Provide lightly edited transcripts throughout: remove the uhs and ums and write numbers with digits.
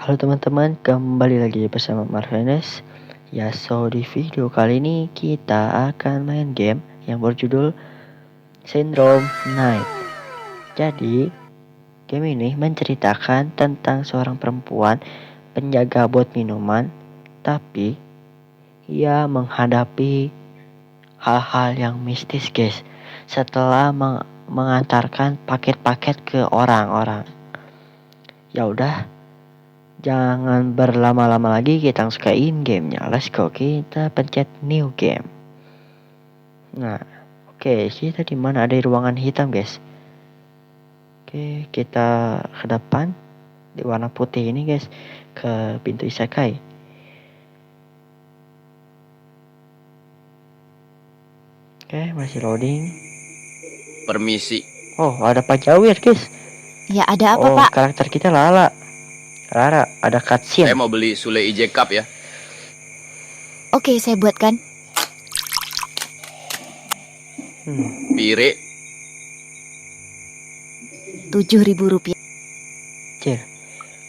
Halo teman-teman, kembali lagi bersama Marvenes. Ya, di video kali ini kita akan main game yang berjudul Syndrome Night. Jadi, game ini menceritakan tentang seorang perempuan penjaga bot minuman, tapi ia menghadapi hal-hal yang mistis, guys, setelah mengantarkan paket-paket ke orang-orang. Ya udah, jangan berlama-lama lagi, kita langsung ke in-game-nya. Let's go, kita pencet new game. Nah, oke, kita di mana? Ada di ruangan hitam, guys. Oke, kita ke depan di warna putih ini, guys, ke pintu isekai. Oke, masih loading. Permisi. Oh, ada Pak Jawir, guys. Ya, ada apa, Oh, Pak? karakter kita Lara, ada cutscene. Saya mau beli Sule IJ Cup ya. Oke, saya buatkan. Pire. Rp7.000. Cir.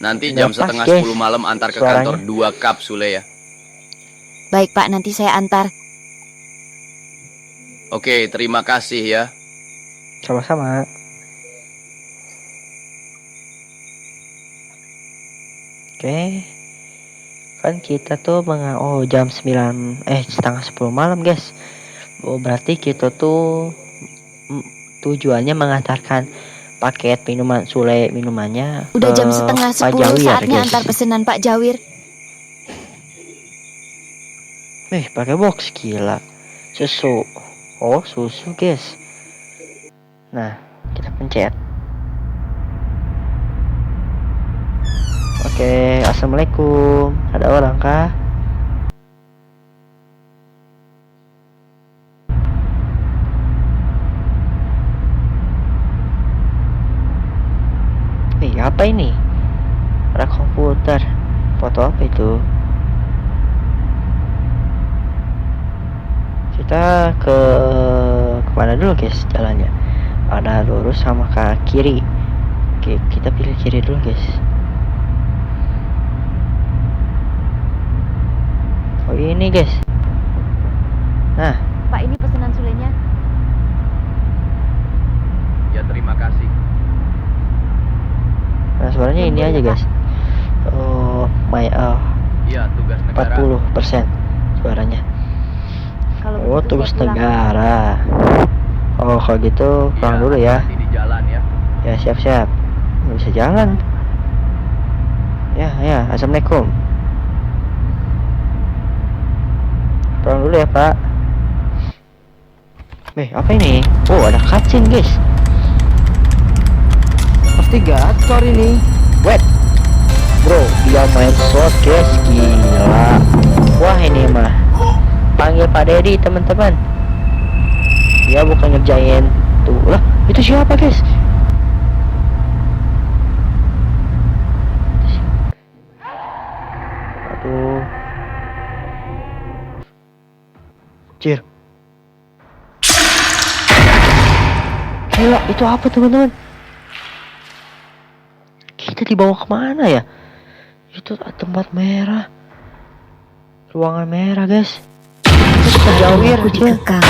Nanti Nggak jam pas, setengah guys, 10 malam antar ke suaranya. kantor 2 cup Sule ya. Baik, Pak, nanti saya antar. Oke, terima kasih ya. Sama-sama. Oke. Kan kita tuh jam 9 setengah 10 malam, guys. Oh, berarti kita tuh tujuannya mengantarkan paket minuman Sule, minumannya Udah jam ke setengah Pak 10, Jawir, saatnya guys. antar pesanan Pak Jawir. Pakai box, gila. Susu. Oh, susu, guys. Nah, kita pencet. Oke, assalamualaikum. Ada orang kah? Apa ini? Ada komputer. Foto apa itu? Kita kemana dulu, guys, jalannya? Ada lurus sama ke kiri. Oke, kita pilih kiri dulu, guys. Oh, ini, guys. Nah, Pak, ini pesanan Sulenya. Ya, terima kasih. nah suaranya ini aja, guys. Oh, Iya, tugas negara. 40% suaranya. Oh, tugas negara. Oh, kalau gitu pulang Iya, dulu ya. hati-hati di jalan ya. Ya, siap-siap. Nggak bisa jalan. Ya, assalamualaikum. Pulang dulu ya, Pak. Apa ini? Oh, ada cutscene, guys. Pasti gacor ini. Wait, bro, dia main shot, guys, gila. Wah, ini mah panggil Pak Dedi, teman-teman. Dia bukan ngerjain tuh. Lah, itu siapa, guys? Aduh. Cir. Gila, itu apa, teman-teman? Kita dibawa kemana ya? Itu tempat merah, ruangan merah, guys. Kita Jawir, Aku dikekang.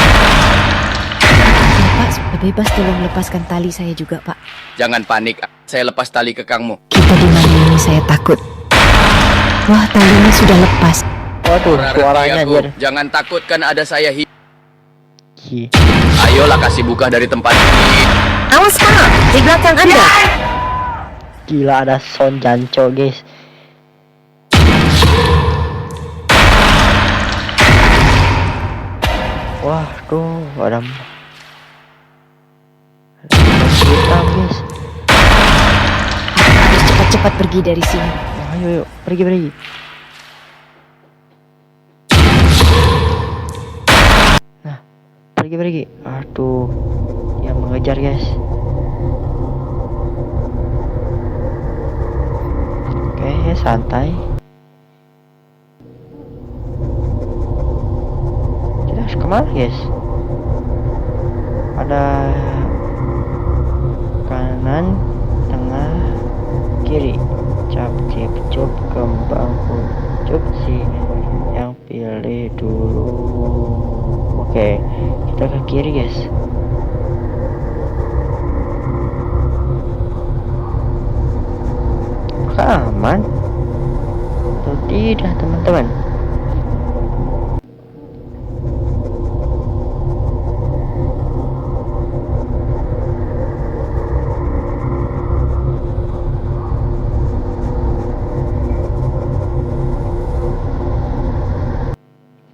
Pak, sudah bebas, tolong lepaskan tali saya juga, Pak. Jangan panik, saya lepas tali kekangmu. Kita di mana ini, saya takut. Wah, talinya sudah lepas. Waduh, suaranya, Rakyatku, anjir. jangan takut, kan ada saya Gi. Ayolah, kasih buka dari tempat ini. Awas, Pak, di belakang Anda. Gila, ada sound janco, guys. Wah, tuh ada hitam, guys. Harus cepat-cepat pergi dari sini. Ayo, pergi. Nah, pergi. Aduh, yang mengejar, guys. Oke, santai. Kita harus kemana, guys? Ada kanan, tengah, kiri. Cap cip cup kembang cup si yang pilih dulu. Oke, kita ke kiri guys. Apakah aman atau tidak teman-teman?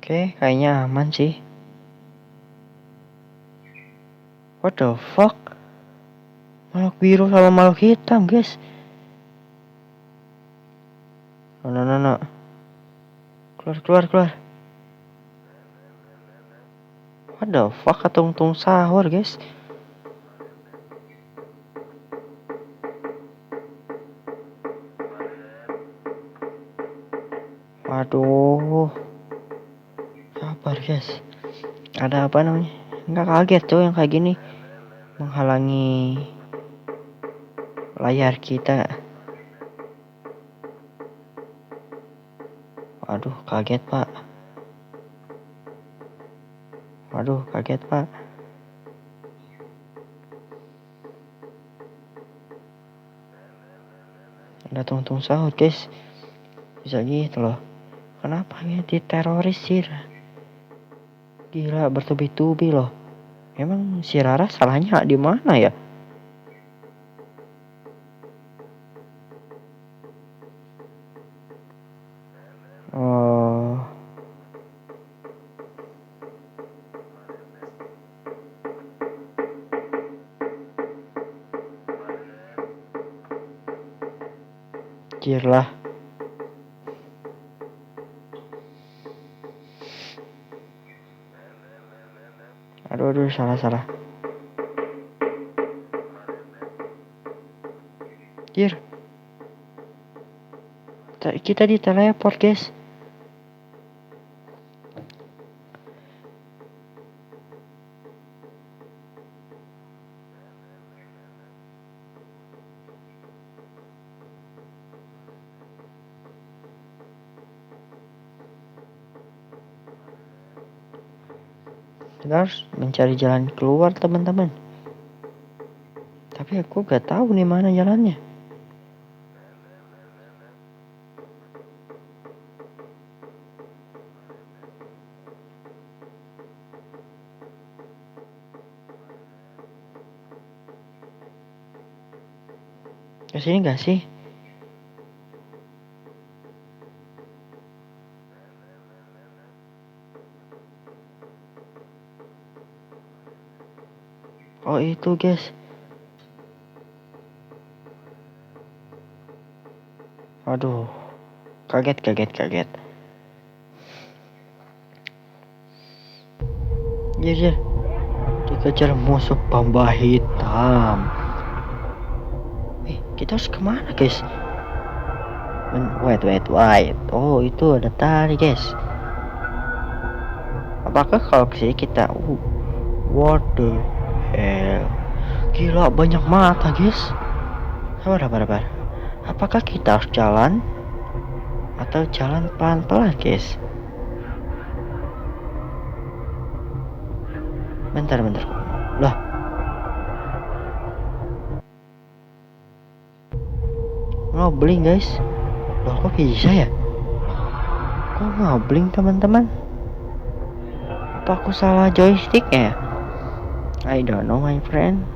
Oke, kayaknya aman sih. What the fuck? Makhluk biru sama makhluk hitam, guys. No. Keluar. What the fuck? Tung sahur, guys. Waduh. Sabar, guys. Ada apa namanya? Nggak kaget tuh yang kayak gini. Menghalangi layar kita. Waduh, kaget pak. Ada tung sahur guys. Bisa gitu loh. Kenapa ya diteroris sih? Gila, bertubi-tubi loh. Emang si Rara salahnya di mana ya? Oh. Lah. Aduh, salah. Jir. Kita diteleport, guys. Kita harus mencari jalan keluar teman-teman. Tapi aku gak tahu nih mana jalannya. Kesini gak sih? Oh itu guys. Aduh, kaget. Jir. Dikejar musuh pamba hitam. Kita harus kemana guys? Wait. Oh itu ada tali guys. Apakah kalau kesini kita what the hell? Gila banyak mata guys. Sabar. Apakah kita harus jalan atau jalan pelan-pelan guys? Bentar. Lah. Ngobling guys. Loh kok bisa ya? Kok ngobling teman-teman? Apa aku salah joystick ya? I don't know my friend.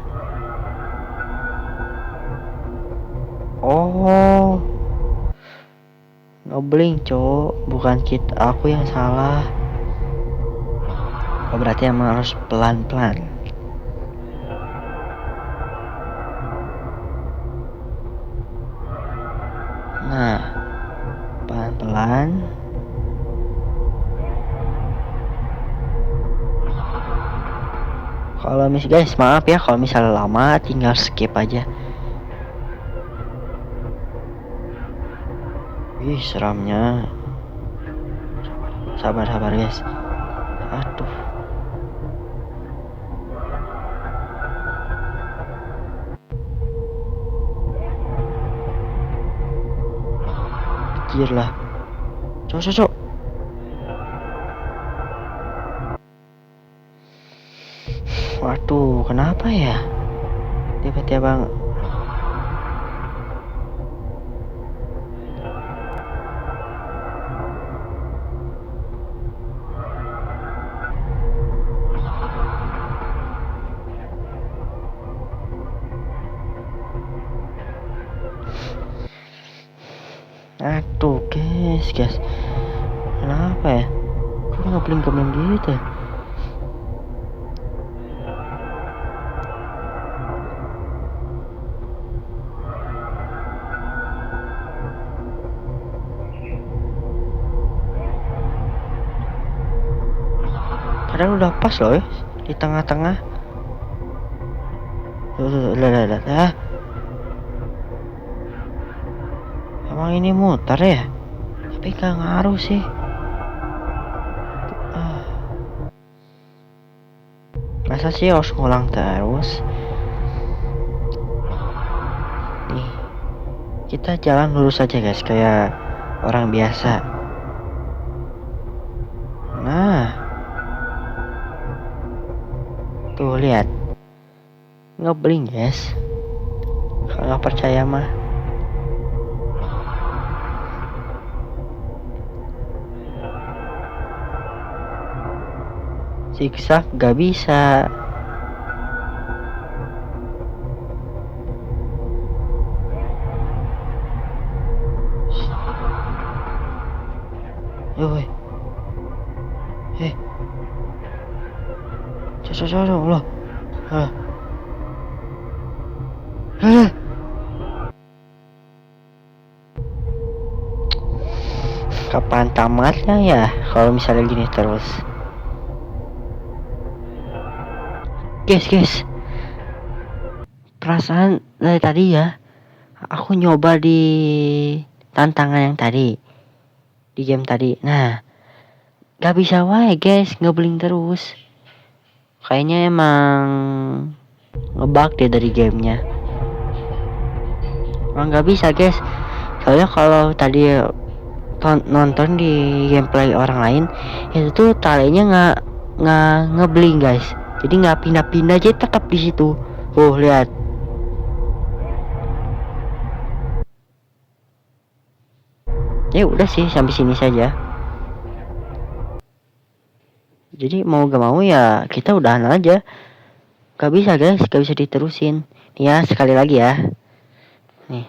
Oh, ngobling cok, bukan aku yang salah. Oh berarti emang harus pelan-pelan. Nah, pelan-pelan. Kalau guys, maaf ya kalau misalnya lama, tinggal skip aja. Wih, seramnya. Sabar guys. Aduh. Anjir lah. Cok. Waduh, kenapa ya? Tiba-tiba aduh, guys. Kenapa ya? Kok ngebling gitu? Padahal udah pas loh ya, di tengah-tengah. Lah. Emang ini muter ya? Tapi gak ngaruh sih. Masa sih harus ngulang terus? Nih, kita jalan lurus aja guys, kayak orang biasa. Nah, tuh lihat, ngebling guys. Kalau nggak percaya mah. Zigzag gak bisa. Yoi. Cocok loh. Kapan tamatnya ya kalau misalnya gini terus? Guys, perasaan dari tadi ya, aku nyoba di tantangan yang tadi, di game tadi. Nah, gak bisa wae guys, ngebling terus. Kayaknya emang ngebug deh dari gamenya. Emang gak bisa guys. Soalnya kalau tadi nonton di gameplay orang lain, itu tuh talinya nggak ngebling guys. Jadi nggak pindah-pindah, jadi tetap di situ. Lihat. Ya udah sih, sampai sini saja. Jadi mau gak mau ya kita udahan aja. Gak bisa guys, gak bisa diterusin. Nih ya, sekali lagi ya. Nih.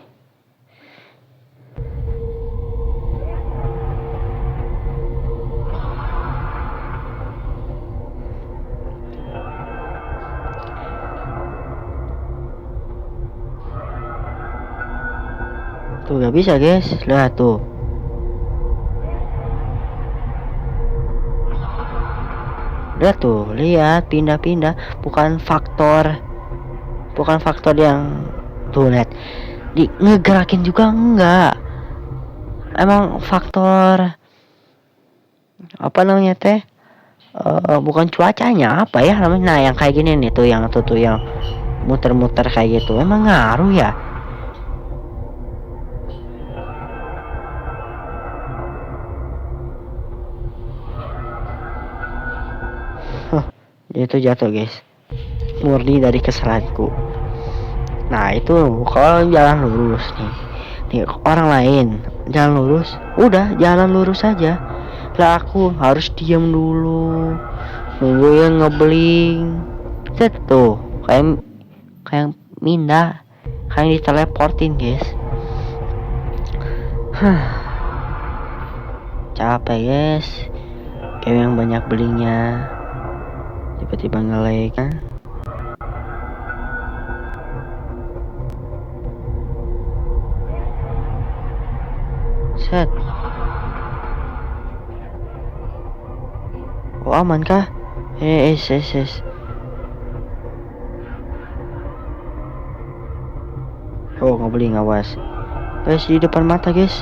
Tuh gak bisa guys, lihat tuh. Lihat tuh, lihat pindah-pindah, bukan faktor yang tuh lihat di ngegerakin juga enggak. Emang faktor apa namanya teh? Bukan cuacanya, apa ya namanya? Nah, yang kayak gini nih tuh, yang muter-muter kayak gitu. Emang ngaruh ya? Itu jatuh guys, murni dari kesalahanku. Nah itu kalau jalan lurus nih orang lain jalan lurus, udah jalan lurus aja. Lah aku harus diam dulu, nungguin ngebling. Set tuh kayak mindah, kayak diteleportin guys. Capek guys, kayak yang banyak blingnya. Tiba-tiba nge-lag kan? Set. Oh aman kah? Yes. Oh ngebling, awas guys, di depan mata guys.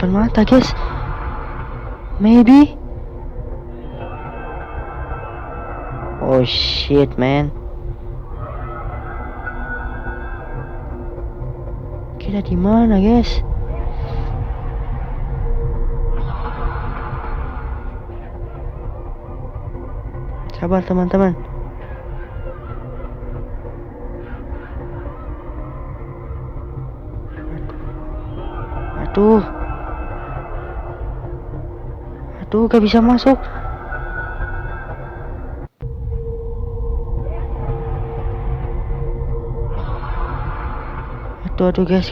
Depan mata guys, maybe. Oh shit man. Kita di mana guys? Sabar teman-teman. Aduh. Aduh, gak bisa masuk. Aduh guys.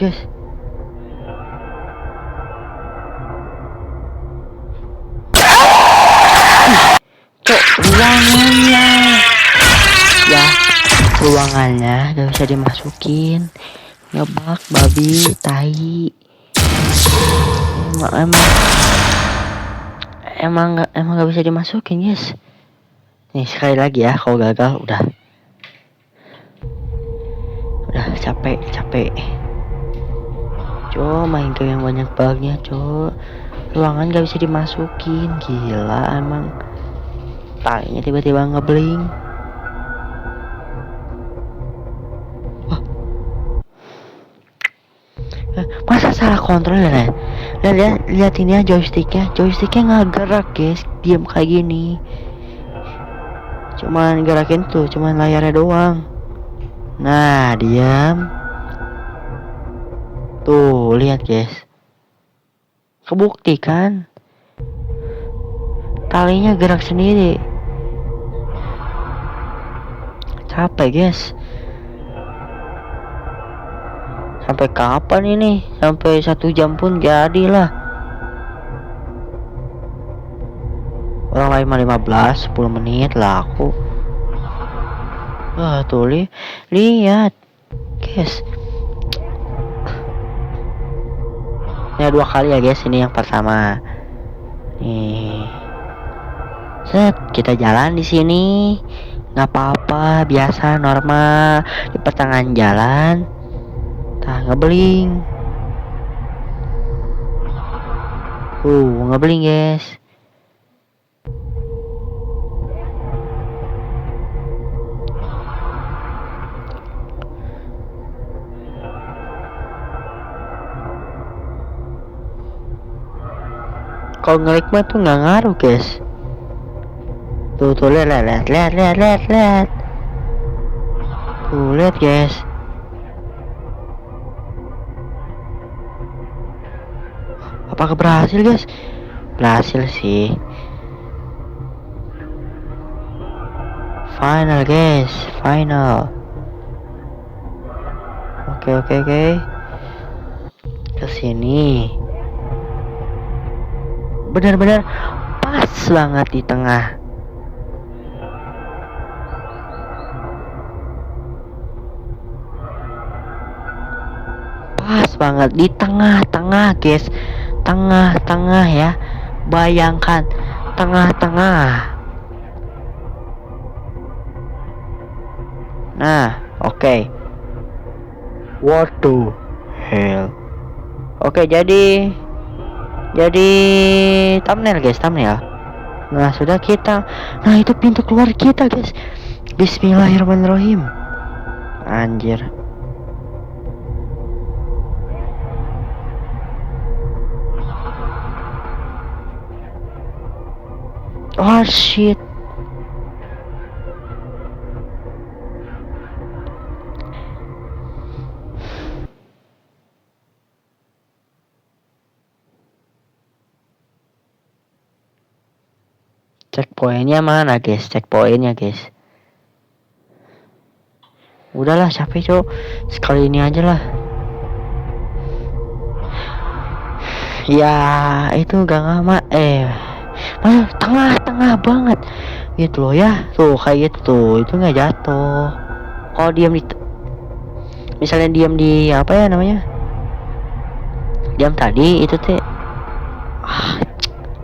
Cok, ruangannya. Ya, ruangannya gak bisa dimasukin. Ngebak babi, tai. Emang gak bisa dimasukin guys. Nih sekali lagi ya, kalau gagal udah capek. Cok, main game yang banyak bugnya cok. Ruangan gak bisa dimasukin. Gila emang. Tainya tiba-tiba ngebling. Wah. Masa salah kontrol ya? Lihat ini ya joysticknya nggak gerak guys, diam kayak gini. Cuman gerakin tuh, cuman layarnya doang. Nah, diam. Tuh, lihat guys. Kebukti kan? Talinya gerak sendiri. Capek guys. Sampai kapan ini? Sampai 1 jam pun jadilah. Orang lain mah 15, 10 menit lah aku. Wah tuh lihat guys. Ini 2 kali ya guys, ini yang pertama. Nih. Set, kita jalan di sini. Nggak apa-apa, biasa normal di pertengahan jalan. Ngebling. Ngebling guys. Kalau ngelik mah tuh nggak ngaruh guys. Tuh lihat. Tuh lihat guys. Apakah berhasil guys? Berhasil sih. Final guys, final. Oke. Kesini. Benar-benar pas banget di tengah. Pas banget di tengah-tengah guys. Tengah-tengah ya. Bayangkan tengah-tengah. Nah, oke. What the hell? Oke, jadi thumbnail guys, thumbnail. Nah, sudah kita. Nah, itu pintu keluar kita guys. Bismillahirrahmanirrahim. Anjir. Oh shit. Checkpointnya mana guys? Checkpointnya guys. Udahlah capek cok. Sekali ini aja lah. Ya itu gak ngama. Malah tengah-tengah banget. Gitu loh ya. Tuh kayak gitu tuh. Itu gak jatuh. Kalau diam di misalnya diam di apa ya namanya? Diam tadi itu teh.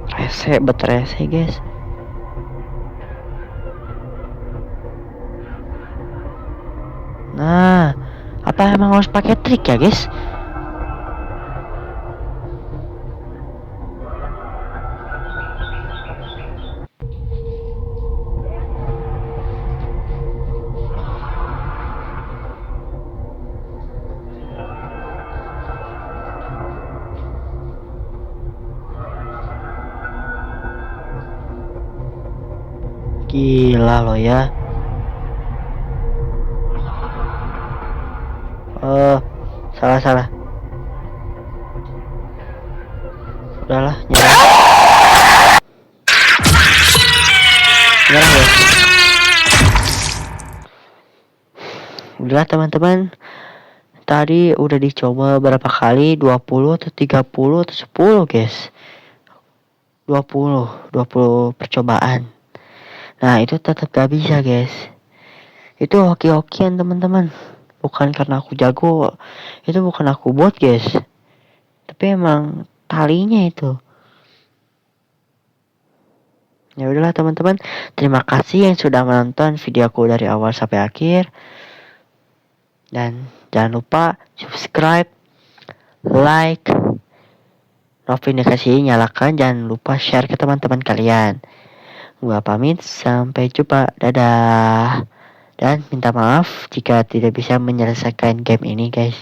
Rese guys. Nah, apa emang harus pakai trik ya guys? Gila lo ya. Salah. Udahlah, nyerah guys. Udahlah teman-teman. Tadi udah dicoba berapa kali? 20 atau 30 atau 10 guys. 20 percobaan. Nah itu tetap gak bisa guys. Itu hoki-hokian teman-teman. Bukan karena aku jago. Itu bukan aku bot guys. Tapi emang talinya itu. Ya udahlah teman-teman. Terima kasih yang sudah menonton videoku dari awal sampai akhir. Dan jangan lupa subscribe, like, notifikasi nyalakan, jangan lupa share ke teman-teman kalian. Gua pamit, sampai jumpa, dadah. Dan minta maaf jika tidak bisa menyelesaikan game ini guys.